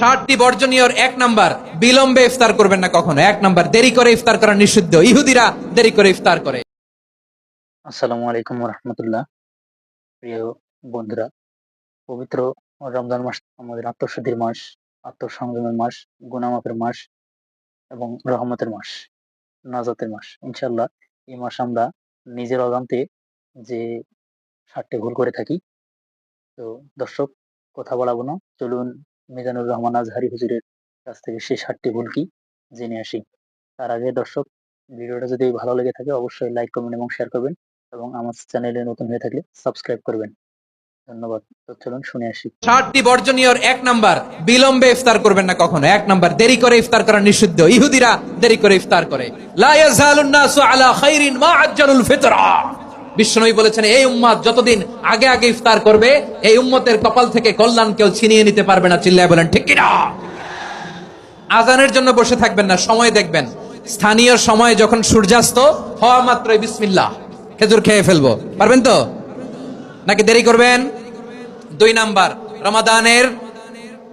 60টি বর্জনীয়র 1 number, বিলম্বে ইফতার করবেন না কখনো। 1 নাম্বার, দেরি করে ইফতার করা নিষিদ্ধ। ইহুদিরা দেরি করে ইফতার করে। আসসালামু আলাইকুম রহমতুল্লাহ। প্রিয় বন্ধুরা, পবিত্র রমজান মাস আমাদের আত্মশুদ্ধির মাস, আত্মসংযমের মাস, গুনাহ-মাফের মাস এবং রহমতের মাস, নাজাতের মাস। ইনশাআল্লাহ এই মাস আমরা নিজের অজান্তে যে 7টি ভুল করে থাকি। তো দর্শক, কথা বাড়াবো না, চলুন মিজানুর রহমান আজহারী হুজুরের কাছ থেকে সেই 7টি ভুল কি জেনে আসি। তার আগে দর্শক, ভিডিওটা যদি ভালো লেগে থাকে অবশ্যই লাইক, কমেন্ট এবং শেয়ার করবেন এবং আমার চ্যানেলে নতুন হয়ে থাকলে সাবস্ক্রাইব করবেন। ধন্যবাদ। তো চলুন শুনে আসি। 60টি বর্জনীয়র 1 নাম্বার, বিলম্বে ইফতার করবেন না কখনো। 1 নাম্বার, দেরি করে ইফতার করা নিষিদ্ধ। ইহুদিরা দেরি করে ইফতার করে। লা ইয়াজালুন নাসু আলা খাইরিন মা আজ্জালুল ফিতরা। বিশ্বনবী বলেছেন, এই উম্মত যতদিন আগে আগে ইফতার করবে, এই উম্মতের কপাল থেকে কল্যাণ কেউ ছিনিয়ে নিতে পারবে না। চিল্লায় বলেন ঠিক কিনা? আজানের জন্য বসে থাকবেন না, সময় দেখবেন। স্থানীয় সময় যখন সূর্যাস্ত হওয়া মাত্রই বিসমিল্লাহ, খেজুর খেয়ে ফেলবো। পারবেন তো নাকি দেরি করবেন? 2 নাম্বার, রমাদানের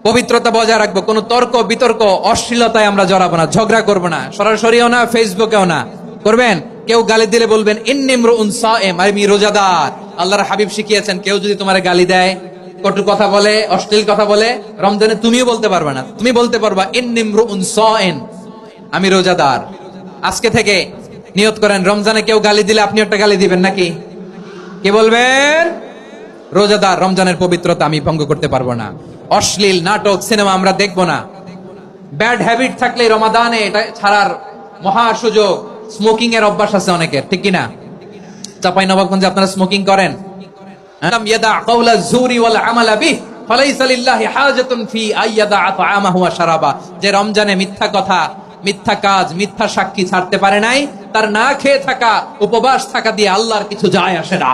পবিত্রতা বজায় রাখবো। কোনো তর্ক বিতর্ক অশ্লীলতায় আমরা জড়াবো না, ঝগড়া করবো না, সরাসরিও না, ফেসবুকেও না। করবেন? কেউ গালি দিলে বলবেন ইন্নিমরুউন সায়েম, আমি রোজাদার। আল্লাহর হাবিব শিখিয়েছেন, কেউ যদি তোমার গালি দেয়, কটু কথা বলে, অশ্লীল কথা বলে, রমজানে তুমিও বলতে পারবে না। তুমি বলতে পারবা ইন্নিমরুউন সায়েম, আমি রোজাদার। আজকে থেকে নিয়ত করেন, রমজানে কেউ গালি দিলে আপনি একটা গালি দিবেন নাকি? কে বলবেন? রোজাদার, রমজানের পবিত্রতা আমি ভঙ্গ করতে পারবো না। অশ্লীল নাটক, সিনেমা আমরা দেখবো না। ব্যাড হ্যাবিট থাকলে রমাদানে এটা ছাড়ার মহা সুযোগ। স্মোকিং এর অভ্যাস আছে অনেকের, ঠিক কিনা? চাপাই নবাবগঞ্জে আপনারা স্মোকিং করেন? আলাম ইয়াদা কাওলা যুরি ওয়াল আমালা বিহি ফালাইসা লিল্লাহি হাজাতুন ফি আইয়াদা তাআমাহু ওয়া শারাবা। যে রমজানে মিথ্যা কথা, মিথ্যা কাজ, মিথ্যা সাক্ষী ছাড়তে পারে নাই, তার না খেয়ে থাকা, উপবাস থাকা দিয়ে আল্লাহর কিছু যায় আসে না।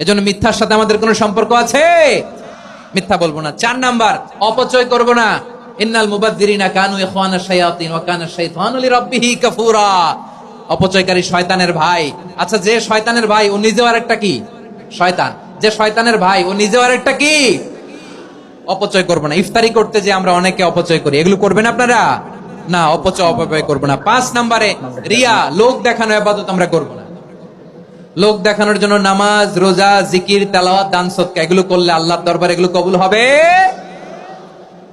এজন্য মিথ্যার সাথে আমাদের কোনো সম্পর্ক আছে? মিথ্যা বলবো না। 4 নাম্বার, অপচয় করব না। ইন্নাল মুবাদদিরিনা কানু ইখওয়ানাশ শায়াতিন ওয়া কানা শাইতানু লিরাব্বিহি কাফুরা। অপচয়কারী শয়তানের ভাই। আচ্ছা, যে শয়তানের ভাই ও নিজেও আরেকটা কি? শয়তান। যে শয়তানের ভাই ও নিজেও আরেকটা কি? অপচয় করব না। ইফতারি করতে যে আমরা অনেকে অপচয় করি, এগুলো করবেন আপনারা? না, অপচয় করব না। 5 নাম্বারে, রিয়া, লোক দেখানো ইবাদত আমরা করব না। লোক দেখানোর জন্য নামাজ, রোজা, জিকির, তেলাওয়াত, দান সদকা এগুলো করলে আল্লাহর দরবারে এগুলো কবুল হবে?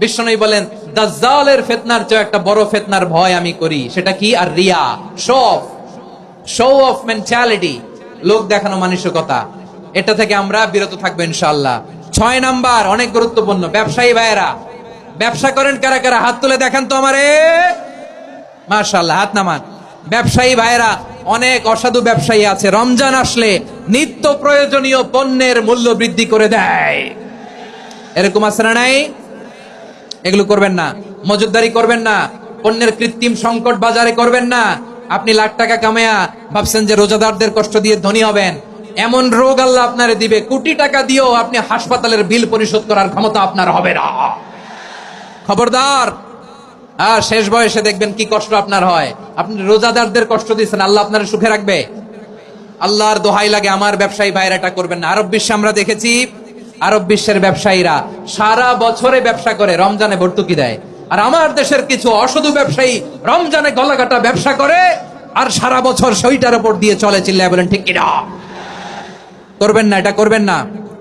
বিশ্বনবী বলেন, দাজ্জালের ফিতনার চেয়ে একটা বড় ফিতনার ভয় আমি করি, সেটা কি? আর রিয়া, শো অফ মেন্টালিটি, লোক দেখানো মানসিকতা। এটা থেকে আমরা বিরত থাকবো ইনশাআল্লাহ। 6 নাম্বার, অনেক গুরুত্বপূর্ণ। ব্যবসায়ী ভাইয়েরা, ব্যবসা করেন কারা কারা? হাত তুলে দেখান তো আমারে। মাশাআল্লাহ, হাত নামান। ব্যবসায়ী ভাইয়েরা, অনেক অসাধু ব্যবসায়ী আছে, রমজান আসলে নিত্য প্রয়োজনীয় পণ্যের মূল্য বৃদ্ধি করে দেয়। এরকম আছে না নাই? এগুলো করবেন না। মজুদদারি করবেন না। পণ্যের কৃত্রিম সংকট বাজারে করবেন না। আপনি লাখ টাকা কামায়া ভাবছেন যে রোজাদারদের কষ্ট দিয়ে ধনী হবেন। এমন রোগ আল্লাহ আপনারে দিবে, কোটি টাকা দিয়েও আপনি হাসপাতালের বিল পরিশোধ করার ক্ষমতা আপনার হবে না। খবরদার। আর শেষ বয়সে দেখবেন কি কষ্ট আপনার হয়। আপনি রোজাদারদের কষ্ট দিচ্ছেন, আল্লাহ আপনার সুখে রাখবে? আল্লাহর দোহাই লাগে, আমার ব্যবসায়ী ভাইরা এটা করবেন না। আরব বিশ্বে আমরা দেখেছি, আরব বিশ্বের ব্যবসায়ীরা সারা বছরে ব্যবসা করে, রমজানে ভর্তুকি দেয়। আর আমার দেশের কিছু অসাধু ব্যবসায়ী রমজানে গলাকাটা ব্যবসা করে আর সারা বছর সেইটার উপর দিয়ে চলে। চিল্লায় বলেন ঠিক কিনা? করবেন না, এটা করবেন না।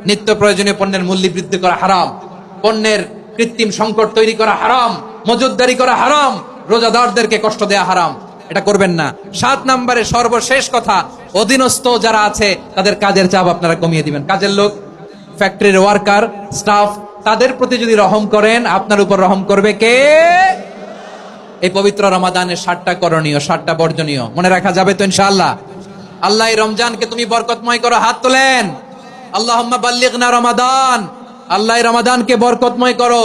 নিত্য প্রয়োজনীয় পণ্যের মূল্য বৃদ্ধি করা হারাম, পণ্যের কৃত্রিম সংকট তৈরি করা হারাম, মজুদদারি করা হারাম, রোজাদারদেরকে কষ্ট দেয়া হারাম। এটা করবেন না। 7 নম্বরে সর্বশেষ কথা, অধীনস্থ যারা আছে তাদের কাজের চাপ আপনারা কমিয়ে দিবেন। কাজের লোক, ফ্যাক্টরির ওয়ার্কার, স্টাফ, তাদের প্রতি যদি রহম করেন, আপনার উপর রহম করবে কে? এই পবিত্র রমাদানের 7টা করণীয়, 7টা বর্জনীয় মনে রাখা যাবে তো ইনশাআল্লাহ? আল্লাহ এই রমজানকে তুমি বরকতময় করো। হাত তোলেন। আল্লাহুম্মা বাল্লিগনা রমাদান। আল্লাহ রমাদানকে বরকতময় করো।